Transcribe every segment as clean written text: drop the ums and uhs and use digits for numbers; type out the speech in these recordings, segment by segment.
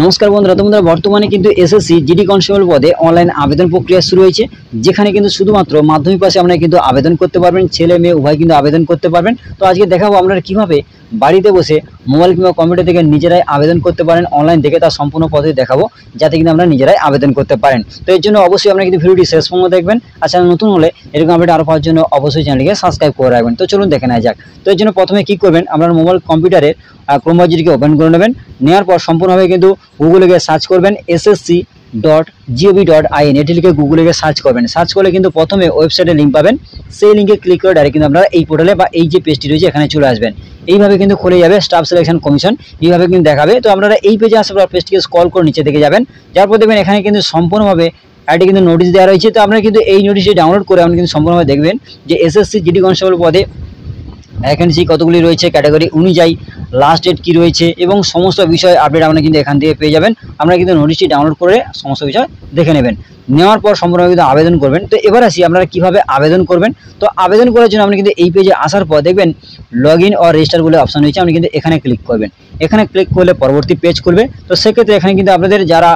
নমস্কার বন্ধুরা, তোমরা বর্তমানে কিন্তু এসএসসি জিডি কনস্টেবল পদে অনলাইন আবেদন প্রক্রিয়া শুরু হয়েছে, যেখানে কিন্তু শুধুমাত্র মাধ্যমিক পাশে আপনারা কিন্তু আবেদন করতে পারবেন, ছেলে মেয়ে উভয় কিন্তু আবেদন করতে পারবেন। তো আজকে দেখাবো আপনারা কিভাবে বাড়িতে বসে মোবাইল কিংবা কম্পিউটার থেকে নিজেরাই আবেদন করতে পারেন অনলাইন থেকে, তার সম্পূর্ণ পদ্ধতি দেখাবো যাতে কিন্তু আপনারা নিজেরাই আবেদন করতে পারেন। তো এর জন্য অবশ্যই আপনারা কিন্তু ভিডিওটি শেষ পর্যন্ত দেখবেন। আর চ্যানেল নতুন হলে এরকম আপডেট আরও পাওয়ার জন্য অবশ্যই চ্যানেলটিকে সাবস্ক্রাইব করে রাখবেন। তো চলুন দেখে নেওয়া যাক। তো এর জন্য প্রথমে কি করবেন, আপনার মোবাইল কম্পিউটারের ক্রোম ব্রাউজারকে ওপেন করে নেবেন। নেওয়ার পর সম্পূর্ণভাবে কিন্তু গুগলে গিয়ে সার্চ করবেন ssc.gov.in, এটি লিখে গুগলে গিয়ে সার্চ করবেন। সার্চ করলে কিন্তু প্রথমে ওয়েবসাইটের লিঙ্ক পাবেন, সেই লিঙ্কে ক্লিক করে ডাইরেক্ট কিন্তু আপনারা এই পোর্টালে বা এই যে পেজটি রয়েছে এখানে চলে আসবেন। এইভাবে কিন্তু খুলে যাবে স্টাফ সিলেকশন কমিশন, এইভাবে কিন্তু দেখাবে। তো আপনারা এই পেজে আসার পর পেজটিকে স্ক্রল করে নিচে দিকে যাবেন, যার পর দেখবেন এখানে কিন্তু সম্পূর্ণভাবে একটা কিন্তু নোটিশ দেওয়া রয়েছে। তো আপনারা কিন্তু এই নোটিশটি ডাউনলোড করে আপনি কিন্তু সম্পূর্ণভাবে দেখবেন যে এসএসসি জিডি কনস্টেবল পদে ভ্যাকেন্সি কতগুলি রয়েছে, ক্যাটাগরি অনুযায়ী লাস্ট ডেট কী রয়েছে এবং সমস্ত বিষয় আপডেট আপনারা কিন্তু এখান থেকে পেয়ে যাবেন। আপনারা কিন্তু নোটিশটি ডাউনলোড করে সমস্ত বিষয় দেখে নেবেন। নেওয়ার পর সম্পূর্ণভাবে কিন্তু আবেদন করবেন। তো এবার আসি আপনারা কীভাবে আবেদন করবেন। তো আবেদন করার জন্য আপনি কিন্তু এই পেজে আসার পর দেখবেন লগ ইন অর রেজিস্টার বলে অপশন রয়েছে, আপনি কিন্তু এখানে ক্লিক করবেন। এখানে ক্লিক করলে পরবর্তী পেজ খুলবে। তো সেক্ষেত্রে এখানে কিন্তু আপনাদের যারা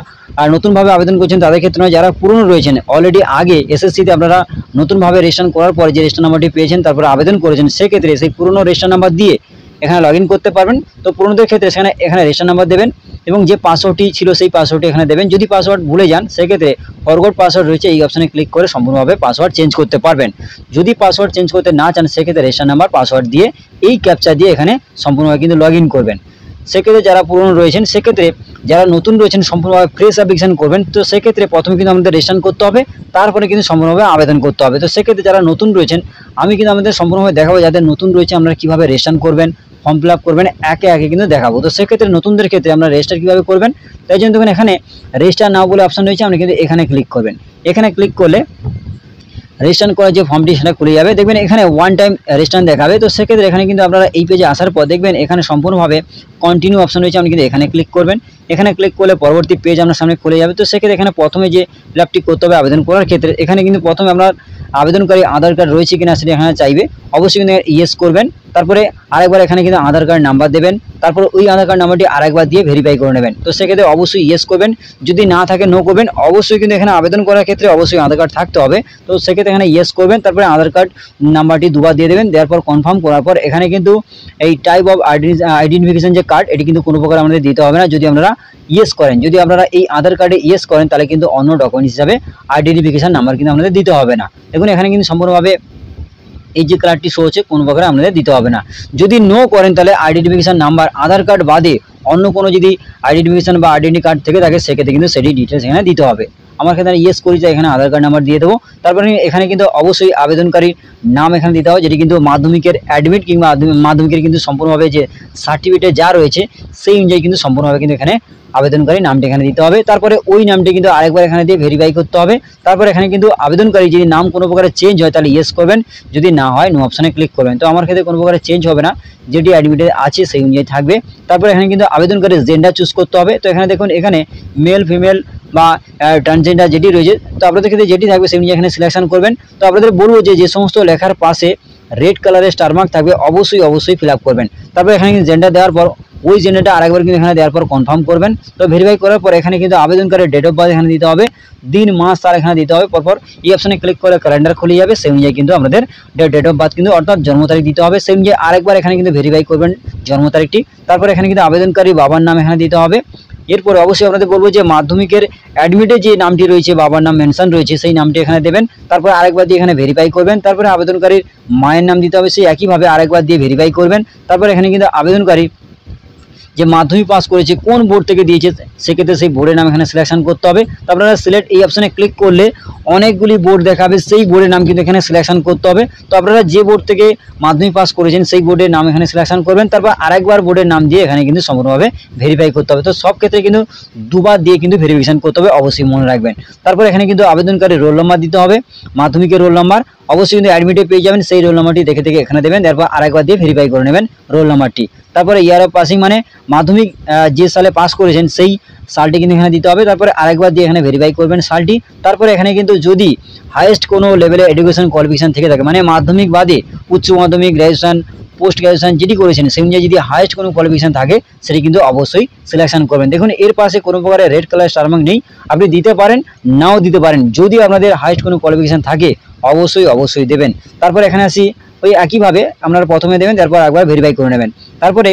নতুনভাবে আবেদন করছেন তাদের ক্ষেত্রে নয়, যারা পুরনো রয়েছেন অলরেডি আগে এসএসসিতে আপনারা নতুনভাবে রেজিস্ট্রেশন করার পরে যে রেজিস্টার নাম্বারটি পেয়েছেন তারপরে আবেদন করেছেন, সেক্ষেত্রে সেই পুরনো রেজিস্টার নাম্বার দিয়ে এখানে লগ ইন করতে পারবেন। তো পুরনোদের ক্ষেত্রে এখানে রেজিস্টার নাম্বার দেবেন এবং যে পাসওয়ার্ডটি ছিল সেই পাসওয়ার্ডটি এখানে দেবেন। যদি পাসওয়ার্ড ভুলে যান সেক্ষেত্রে ফরগট পাসওয়ার্ড রয়েছে, এই অপশানে ক্লিক করে সম্পূর্ণভাবে পাসওয়ার্ড চেঞ্জ করতে পারবেন। যদি পাসওয়ার্ড চেঞ্জ করতে না চান সেক্ষেত্রে রেজিস্টার নাম্বার পাসওয়ার্ড দিয়ে এই ক্যাপচা দিয়ে এখানে সম্পূর্ণভাবে কিন্তু লগ ইন করবেন। সেক্ষেত্রে যারা পুরনো রয়েছেন, সেক্ষেত্রে যারা নতুন রয়েছেন সম্পূর্ণভাবে ফ্রেশ অ্যাপ্লিকেশন করবেন। তো সেক্ষেত্রে প্রথমে কিন্তু আমাদের রেজিস্ট্রেশন করতে হবে, তারপরে কিন্তু সম্পূর্ণভাবে আবেদন করতে হবে। তো সেক্ষেত্রে যারা নতুন রয়েছেন আমি কিন্তু আমাদের সম্পূর্ণভাবে দেখাবো, যাদের নতুন রয়েছে আপনারা কীভাবে রেজিস্ট্রেশন করবেন, ফর্ম ফিল আপ করবেন, একে একে কিন্তু দেখাবো। তো সেক্ষেত্রে নতুনদের ক্ষেত্রে আমরা রেজিস্টার কীভাবে করবেন, তাই জন্য দেখুন এখানে রেজিস্টার নাও বলে অপশন রয়েছে, আপনি কিন্তু এখানে ক্লিক করবেন। এখানে ক্লিক করলে রেজিস্ট্রেশন করার যে ফর্মটি সেটা খুলে যাবে। দেখবেন এখানে ওয়ান টাইম রেজিস্ট্রেশন দেখাবে। তো সেক্ষেত্রে এখানে কিন্তু আপনারা এই পেজে আসার পর দেখবেন এখানে সম্পূর্ণভাবে কন্টিনিউ অপশন রয়েছে, আপনি কিন্তু এখানে ক্লিক করবেন। এখানে ক্লিক করলে পরবর্তী পেজ আপনার সামনে খুলে যাবে। তো সেক্ষেত্রে এখানে প্রথমে যে ফিল আপটি করতে হবে আবেদন করার ক্ষেত্রে, এখানে কিন্তু প্রথমে আপনার আবেদনকারী আধার কার্ড রয়েছে কিনা সেটা এখানে চাইবে, অবশ্যই কিন্তু ইয়েস করবেন। তারপরে আরেকবার এখানে কিন্তু আধার কার্ড নাম্বার দেবেন, তারপর ওই আধার কার্ড নাম্বারটি আরেকবার দিয়ে ভেরিফাই করে নেবেন। তো সেক্ষেত্রে অবশ্যই ইয়েস করবেন, যদি না থাকে নো করবেন। অবশ্যই কিন্তু এখানে আবেদন করার ক্ষেত্রে অবশ্যই আধার কার্ড থাকতে হবে। তো সেক্ষেত্রে এখানে ইয়েস করবেন, তারপরে আধার কার্ড নাম্বারটি দুবার দিয়ে দেবেন। দেওয়ার পর কনফার্ম করার পর এখানে কিন্তু এই টাইপ অফ আইডেন্টিফিকেশন যে কার্ড এটি কিন্তু কোনো প্রকার আমাদের দিতে হবে না যদি আপনারা ইয়েস করেন। যদি আপনারা এই আধার কার্ডে ইয়েস করেন তাহলে কিন্তু অন্য ডকুমেন্ট হিসাবে আইডেন্টিফিকেশন নাম্বার কিন্তু আপনাদের দিতে হবে না। দেখুন এখানে কিন্তু সম্পূর্ণভাবে এই যে কার্ডটি শো হচ্ছে কোনো প্রকারে আপনাদের দিতে হবে না। যদি নো করেন তাহলে আইডেন্টিফিকেশন নাম্বার আধার কার্ড বাদে অন্য কোনো যদি আইডেন্টিফিকেশন বা আইডেন্টি কার্ড থেকে থাকে সেক্ষেত্রে কিন্তু সেটি ডিটেলস এখানে দিতে হবে। আমার ক্ষেত্রে ইয়েস করি তাই এখানে আধার কার্ড নাম্বার দিয়ে দেবো। তারপরে এখানে কিন্তু অবশ্যই আবেদনকারীর নাম এখানে দিতে হবে, যেটি কিন্তু মাধ্যমিকের অ্যাডমিট কিংবা মাধ্যমিকের কিন্তু সম্পূর্ণভাবে যে সার্টিফিকেট যা রয়েছে সেই অনুযায়ী কিন্তু সম্পূর্ণভাবে কিন্তু এখানে আবেদনকারী নামটি এখানে দিতে হবে। তারপরে ওই নামটি কিন্তু আরেকবার এখানে দিয়ে ভেরিফাই করতে হবে। তারপরে এখানে কিন্তু আবেদনকারী যদি নাম কোনো প্রকারে চেঞ্জ হয় তাহলে ইয়েস করবেন, যদি না হয় নো অপশানে ক্লিক করবেন। তো আমার ক্ষেত্রে কোনো প্রকারে চেঞ্জ হবে না, যেটি অ্যাডমিটে আছে সেই অনুযায়ী থাকবে। তারপরে এখানে কিন্তু আবেদনকারীর জেন্ডার চুজ করতে হবে। তো এখানে দেখুন এখানে মেল ফিমেল বা ট্রান্সজেন্ডার যেটি রয়েছে, তো আপনাদের ক্ষেত্রে যেটি থাকবে সেই অনুযায়ী এখানে সিলেকশন করবেন। তো আপনাদের বলবো যে সমস্ত লেখার পাশে রেড কালারের স্টার মার্ক থাকবে অবশ্যই ফিল আপ করবেন। তারপরে এখানে কিন্তু জেন্ডার দেওয়ার পর ওই জেন্ডারটা আরেকবার কিন্তু এখানে দেওয়ার পর কনফার্ম করবেন। তো ভেরিফাই করার পর এখানে কিন্তু আবেদনকারীর ডেট অফ বার্থ এখানে দিতে হবে, দিন মাস তার এখানে দিতে হবে। পরপর এই অপশানে ক্লিক করে ক্যালেন্ডার খুলে যাবে, সেই অনুযায়ী কিন্তু আমাদের ডেট অফ বার্থ কিন্তু অর্থাৎ জন্ম তারিখ দিতে হবে। সেই অনুযায়ী আরেকবার এখানে কিন্তু ভেরিফাই করবেন জন্ম তারিখটি। তারপর এখানে কিন্তু আবেদনকারী বাবার নাম এখানে দিতে হবে। এরপরে অবশ্যই আপনাদের বলবো যে মাধ্যমিকের অ্যাডমিটে যে নামটি রয়েছে বাবার নাম মেনশন রয়েছে সেই নামটি এখানে দেবেন। তারপর আরেকবার দিয়ে এখানে ভেরিফাই করবেন। তারপরে আবেদনকারীর মায়ের নাম দিতে হবে, সেই একইভাবে আরেকবার দিয়ে ভেরিফাই করবেন। তারপর এখানে কিন্তু আবেদনকারী যে মাধ্যমিক পাস করেছে কোন বোর্ড থেকে দিয়েছে সেক্ষেত্রে সেই বোর্ডের নাম এখানে সিলেকশন করতে হবে। তো আপনারা সিলেক্ট এই অপশানে ক্লিক করলে অনেকগুলি বোর্ড দেখাবে, সেই বোর্ডের নাম কিন্তু এখানে সিলেকশন করতে হবে। তো আপনারা যে বোর্ড থেকে মাধ্যমিক পাস করেছেন সেই বোর্ডের নাম এখানে সিলেকশন করবেন। তারপর আরেকবার বোর্ডের নাম দিয়ে এখানে কিন্তু সম্পূর্ণভাবে ভেরিফাই করতে হবে। তো সব ক্ষেত্রে কিন্তু দুবার দিয়ে কিন্তু ভেরিফিকেশন করতে হবে, অবশ্যই মনে রাখবেন। তারপর এখানে কিন্তু আবেদনকারী রোল নাম্বার দিতে হবে, মাধ্যমিকের রোল নাম্বার অবশ্যই কিন্তু অ্যাডমিটে পেয়ে যাবেন, সেই রোল নাম্বারটি দেখে এখানে দেবেন। তারপর আরেকবার দিয়ে ভেরিফাই করে নেবেন রোল নাম্বারটি। তারপরে ইয়ার অফ পাসিং মানে মাধ্যমিক যে সালে পাস করেছেন সেই সালটি কিন্তু এখানে দিতে হবে। তারপরে আরেকবার দিয়ে এখানে ভেরিফাই করবেন সালটি। তারপরে এখানে কিন্তু যদি হাইয়েস্ট কোনো লেভেলে এডুকেশন কোয়ালিফিকেশন থেকে থাকে মানে মাধ্যমিক বাদে উচ্চ মাধ্যমিক, গ্র্যাজুয়েশন, পোস্ট গ্রাজুয়েশন যেটি করেছেন সেই অনুযায়ী যদি হাইয়েস্ট কোনো কোয়ালিফিকেশন থাকে সেটি কিন্তু অবশ্যই সিলেকশন করবেন। দেখুন এর পাশে কোনো প্রকারের রেড কালার স্টার মার্ক নেই, আপনি দিতে পারেন নাও দিতে পারেন, যদি আপনাদের হাইয়েস্ট কোনো কোয়ালিফিকেশন থাকে অবশ্যই দেবেন। তারপর এখানে আসি, ওই একইভাবে আপনারা প্রথমে দেবেন, তারপর একবার ভেরিফাই করে নেবেন। তারপরে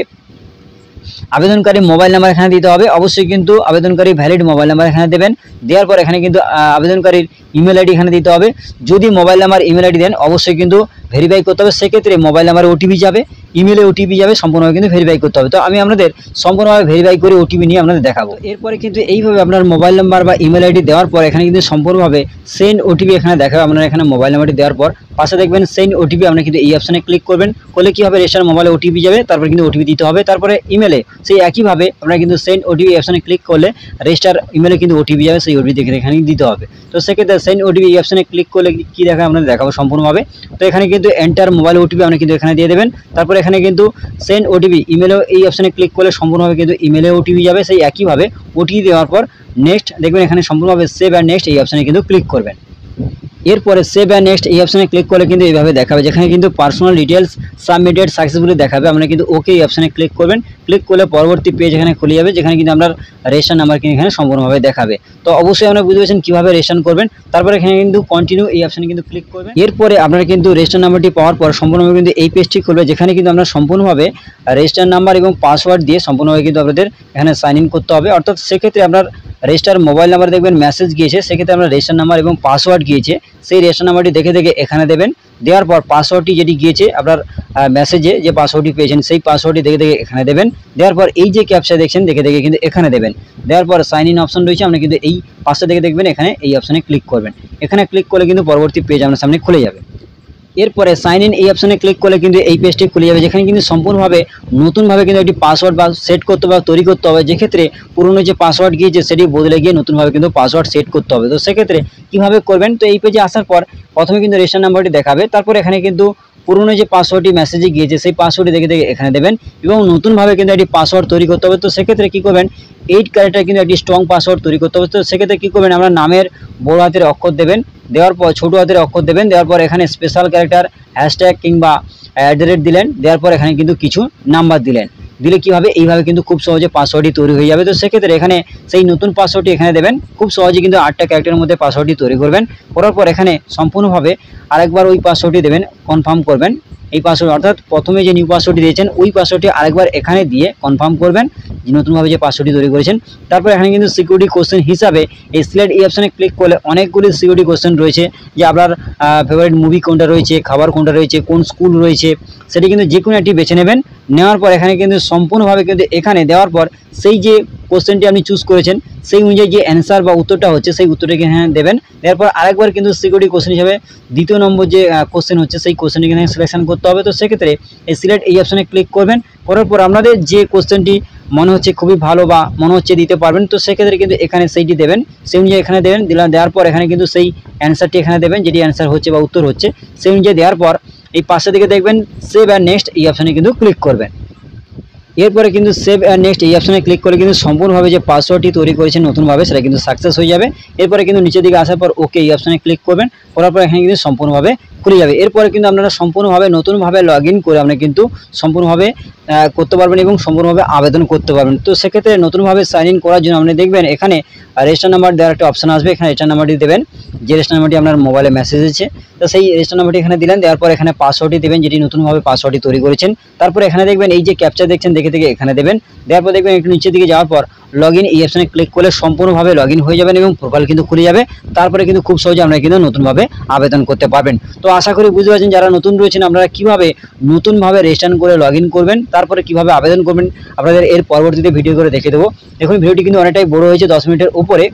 আবেদনকারী মোবাইল নাম্বার এখানে দিতে হবে, অবশ্যই কিন্তু আবেদনকারী ভ্যালিড মোবাইল নাম্বার এখানে দেবেন। দেওয়ার পর এখানে কিন্তু আবেদনকারীর ইমেল আইডি এখানে দিতে হবে। যদি মোবাইল নাম্বার ইমেল আইডি দেন অবশ্যই কিন্তু ভেরিফাই করতে হবে, সেক্ষেত্রে মোবাইল নাম্বারে ওটিপি যাবে, ইমেলে ওটিপি যাবে, সম্পূর্ণভাবে কিন্তু ভেরিফাই করতে হবে। তো আমি আপনাদের সম্পূর্ণভাবে ভেরিফাই করে ওটিপি নিয়ে আপনাদের দেখাবো। এরপরে কিন্তু এইভাবে আপনার মোবাইল নাম্বার বা ইমেল আইডি দেওয়ার পর এখানে কিন্তু সম্পূর্ণভাবে সেন্ড ওটিপি এখানে দেখাবে। আপনারা এখানে মোবাইল নাম্বারটি দেওয়ার পর পাশে দেখবেন সেন্ড ওটিপি, আপনি কিন্তু এই অপশানে ক্লিক করবেন, করলে কী হবে রেজিস্টার মোবাইলে ওটিপি যাবে, তারপর কিন্তু ওটিপি দিতে হবে। তারপরে ইমেলে সেই একইভাবে আপনারা কিন্তু সেন্ড ওটিপি অপশানে ক্লিক করলে রেজিস্টার ইমেলে কিন্তু ওটিপি যাবে, সেই ওটিপি দেখে এখানে দিতে হবে। তো সেক্ষেত্রে সেন্ড ওটিপি এই অপশানে ক্লিক করলে কী দেখাবে আপনাদের দেখাবো সম্পূর্ণভাবে। তো এখানে কিন্তু এন্টার মোবাইল ওটিপি আপনি কিন্তু এখানে দিয়ে দেবেন। তারপর এখানে কিন্তু সেন্ড ওটিপি ইমেলেও এই অপশানে ক্লিক করলে সম্পূর্ণভাবে কিন্তু ইমেলে ওটিপি যাবে, সেই একইভাবে ওটিপি দেওয়ার পর নেক্সট দেখবেন এখানে সম্পূর্ণভাবে সেভ অ্যান্ড নেক্সট এই অপশানে কিন্তু ক্লিক করবেন। এরপরে সেভ অ্যান্ড নেক্সট এই অপশানে ক্লিক করলে কিন্তু এইভাবে দেখাবে, যেখানে কিন্তু পার্সোনাল ডিটেলস সাবমিটেড সাকসেসফুলি দেখাবে। আপনারা কিন্তু ওকে এই অপশানে ক্লিক করবেন, ক্লিক করলে পরবর্তী পেজ এখানে খুলে যাবে, যেখানে কিন্তু আপনার রেজিস্ট্রেশন নাম্বার কিন্তু এখানে সম্পূর্ণভাবে দেখাবে। তো অবশ্যই আপনারা বুঝতে পারছেন কীভাবে রেজিস্ট্রেশন করবেন। তারপরে এখানে কিন্তু কন্টিনিউ এই অপশানে কিন্তু ক্লিক করবেন। এরপরে আপনারা কিন্তু রেজিস্ট্রেশন নাম্বারটি পাওয়ার পর সম্পূর্ণভাবে কিন্তু এই পেজটি খুলবে, যেখানে কিন্তু আপনারা সম্পূর্ণভাবে রেজিস্ট্রেশন নাম্বার এবং পাসওয়ার্ড দিয়ে সম্পূর্ণভাবে কিন্তু আপনাদের এখানে সাইন ইন করতে হবে। অর্থাৎ সেক্ষেত্রে আপনার রেজিস্টার মোবাইল নাম্বার দেখবেন মেসেজ গিয়েছে, সেক্ষেত্রে আপনার রেজিস্টার নাম্বার এবং পাসওয়ার্ড গিয়েছে, সেই রেজিস্টার নাম্বারটি দেখে এখানে দেবেন। দেওয়ার পর পাসওয়ার্ডটি যেটি গিয়েছে আপনার মেসেজে যে পাসওয়ার্ডটি পেয়েছেন সেই পাসওয়ার্ডটি দেখে এখানে দেবেন। দেওয়ার পর এই যে ক্যাপচা দেখছেন দেখে কিন্তু এখানে দেবেন। দেওয়ার পর সাইন ইন অপশন রয়েছে, আপনি কিন্তু এই পাশে দেখবেন এখানে এই অপশানে ক্লিক করবেন। এখানে ক্লিক করলে কিন্তু পরবর্তী পেজ আপনার সামনে খুলে যাবে। এরপরে সাইন ইন এই অপশানে ক্লিক করলে কিন্তু এই পেজটি খুলে যাবে, যেখানে কিন্তু সম্পূর্ণভাবে নতুনভাবে কিন্তু একটি পাসওয়ার্ড বা সেট করতে হবে, তৈরি করতে হবে। যেক্ষেত্রে পুরনো যে পাসওয়ার্ড গিয়েছে সেটি বদলে গিয়ে নতুনভাবে কিন্তু পাসওয়ার্ড সেট করতে হবে। তো সেক্ষেত্রে কীভাবে করবেন, তো এই পেজে আসার পর প্রথমে কিন্তু রেজিস্টার নাম্বারটি দেখাবে, তারপর এখানে কিন্তু পুরনো যে পাসওয়ার্ডটি মেসেজে গিয়েছে সেই পাসওয়ার্ডটি দেখে এখানে দেবেন এবং নতুনভাবে কিন্তু একটি পাসওয়ার্ড তৈরি করতে হবে। তো সেক্ষেত্রে কী করবেন, 8 ক্যারেক্টার কিন্তু একটি স্ট্রং পাসওয়ার্ড তৈরি করতে হবে। তো সেক্ষেত্রে কী করবেন, আমরা নামের বড় হাতের অক্ষর দেবেন, দেওয়ার পর ছোটো হাতের অক্ষর দেবেন, দেওয়ার পর এখানে স্পেশাল ক্যারেক্টার হ্যাশট্যাগ কিংবা @ দিলেন, দেওয়ার পর এখানে কিন্তু কিছু নাম্বার দিলেন, দিলে কী হবে এইভাবে কিন্তু খুব সহজে পাসওয়ার্ডটি তৈরি হয়ে যাবে। তো সেক্ষেত্রে এখানে সেই নতুন পাসওয়ার্ডটি এখানে দেবেন, খুব সহজে কিন্তু 8টা ক্যারেক্টারের মধ্যে পাসওয়ার্ডটি তৈরি করবেন। করার পর এখানে সম্পূর্ণভাবে আরেকবার ওই পাসওয়ার্ডটি দেবেন, কনফার্ম করবেন এই পাসওয়ার্ড, অর্থাৎ প্রথমে যে নিউ পাসওয়ার্ডটি দিয়েছেন ওই পাসওয়ার্ডটি আরেকবার এখানে দিয়ে কনফার্ম করবেন যে নতুনভাবে যে পাসওয়ার্ডটি তৈরি করেছেন। তারপর এখানে কিন্তু সিকিউরিটি কোশ্চেন হিসাবে এই সিলেক্ট এই অপশানে ক্লিক করলে অনেকগুলি সিকিউরিটি কোশ্চেন রয়েছে, যে আপনার ফেভারিট মুভি কোনটা রয়েছে, খাবার কোনটা রয়েছে, কোন স্কুল রয়েছে, সেটি কিন্তু যে কোনো একটি বেছে নেবেন। নেওয়ার পর এখানে কিন্তু সম্পূর্ণভাবে কিন্তু এখানে দেওয়ার পর সেই যে কোশ্চেনটি আপনি চুজ করেছেন সেই অনুযায়ী যে অ্যান্সার বা উত্তরটা হচ্ছে সেই উত্তরটাকে এখানে দেবেন। এরপর আরেকবার কিন্তু সিকিউরিটি কোশ্চেন হিসাবে দ্বিতীয় নম্বর যে কোশ্চেন হচ্ছে সেই কোশ্চেনটি এখানে সিলেকশন করতে হবে। তো সেক্ষেত্রে এই সিলেক্ট এই অপশানে ক্লিক করবেন, করার পর আপনাদের যে কোশ্চেনটি মনে হচ্ছে খুবই ভালো বা মনে হচ্ছে দিতে পারবেন, তো সেক্ষেত্রে কিন্তু এখানে সেইটি দেবেন, সেই অনুযায়ী এখানে দেবেন। দেওয়ার পর এখানে কিন্তু সেই অ্যান্সারটি এখানে দেবেন, যেটি অ্যান্সার হচ্ছে বা উত্তর হচ্ছে সেই অনুযায়ী দেওয়ার পর এই পাশে দিকে দেখবেন সেভ অ্যান্ড নেক্সট এই অপশানে কিন্তু ক্লিক করবেন। এরপরে কিন্তু সেভ অ্যান্ড নেক্সট এই অপশানে ক্লিক করে কিন্তু সম্পূর্ণভাবে যে পাসওয়ার্ডটি তৈরি করেছেন নতুনভাবে সেটা কিন্তু সাকসেস হয়ে যাবে। এরপরে কিন্তু নিচের দিকে আসার পর ওকে এই অপশানে ক্লিক করবেন, করার পর এখানে কিন্তু সম্পূর্ণভাবে খুলে যাবে। এরপরে কিন্তু আপনারা সম্পূর্ণভাবে নতুনভাবে লগ ইন করে আপনি কিন্তু সম্পূর্ণভাবে করতে পারবেন এবং সম্পূর্ণভাবে আবেদন করতে পারবেন। তো সেক্ষেত্রে নতুনভাবে সাইন ইন করার জন্য আপনি দেখবেন এখানে রেজিস্টার নাম্বার দেওয়ার একটা অপশান আসবে, এখানে রেজিস্টার নাম্বারটি দেবেন, যে রেজিস্টার নাম্বারটি আপনার মোবাইলে মেসেজ এসেছে, তো সেই রেজিস্টার নাম্বারটি এখানে দিলেন। দেওয়ার পর এখানে পাসওয়ার্ডটি দেবেন, যেটি নতুনভাবে পাসওয়ার্ডটি তৈরি করেছেন। তারপর এখানে দেখবেন এই যে ক্যাপচা দেখছেন দেখে এখানে দেবেন। দেওয়ার পর দেখবেন একটু নিচের দিকে যাওয়ার পর লগ ইন এই অপশানে ক্লিক করলে সম্পূর্ণভাবে লগ ইন হয়ে যাবেন এবং প্রোফাইল কিন্তু খুলে যাবে। তারপরে কিন্তু খুব সহজে আপনারা কিন্তু নতুনভাবে আবেদন করতে পারবেন। তো আশা করি বুঝতে পারছেন যারা নতুন রয়েছেন আপনারা কীভাবে নতুনভাবে রেজিস্ট্রেশন করে লগ ইন করবেন, তারপরে কীভাবে আবেদন করবেন আপনাদের এর পরবর্তীতে ভিডিও করে দেখে দেবো। দেখুন ভিডিওটি কিন্তু অনেকটাই বড় হয়েছে, 10 মিনিটের উপরে,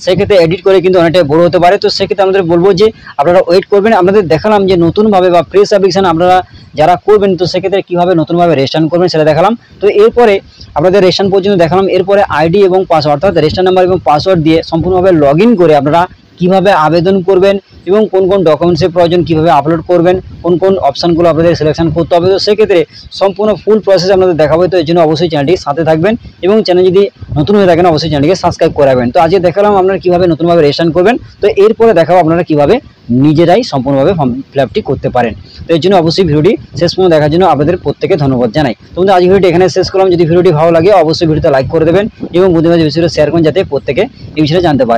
সেক্ষেত্রে এডিট করে কিন্তু অনেকটাই বড় হতে পারে। তো সেক্ষেত্রে আমাদের বলবো যে আপনারা ওয়েট করবেন। আপনাদের দেখালাম যে নতুনভাবে বা ফ্রেশ অ্যাপ্লিকেশন আপনারা যারা করবেন তো সেক্ষেত্রে কীভাবে নতুনভাবে রেজিস্ট্রেশন করবেন সেটা দেখালাম। তো এরপরে আপনাদের রেজিস্ট্রেশন পর্যন্ত দেখালাম। এরপরে আইডি এবং পাসওয়ার্ড অর্থাৎ রেজিস্টার নাম্বার এবং পাসওয়ার্ড দিয়ে সম্পূর্ণভাবে লগ ইন করে আপনারা কিভাবে আবেদন করবেন এবং কোন কোন ডকুমেন্টসের প্রয়োজন, কিভাবে আপলোড করবেন, কোন কোন অপশানগুলো আপনাদের সিলেকশন করতে হবে। তো সেক্ষেত্রে সম্পূর্ণ ফুল প্রসেস আপনাদের দেখাবো। তো এর জন্য অবশ্যই চ্যানেলটির সাথে থাকবেন এবং চ্যানেল যদি নতুন হয়ে থাকেন অবশ্যই চ্যানেলকে সাবস্ক্রাইব করাবেন। তো আজকে দেখালাম আপনারা কিভাবে নতুনভাবে রেজিস্ট্রেশন করবেন। তো এরপরে দেখাবো আপনারা কিভাবে নিজেরাই সম্পূর্ণভাবে ফর্ম ফিল আপটি করতে পারেন। তো এর জন্য অবশ্যই ভিডিওটি শেষ পর্যন্ত দেখার জন্য আপনাদের প্রত্যেকে ধন্যবাদ জানাই। তো আজ ভিডিওটি এখানে শেষ করলাম। যদি ভিডিওটি ভালো লাগে অবশ্যই ভিডিওতে লাইক করে দেবেন এবং বন্ধুদের মাঝে বিষয়টা শেয়ার করুন যাতে প্রত্যেকে এই বিষয়ে জানতে পারে।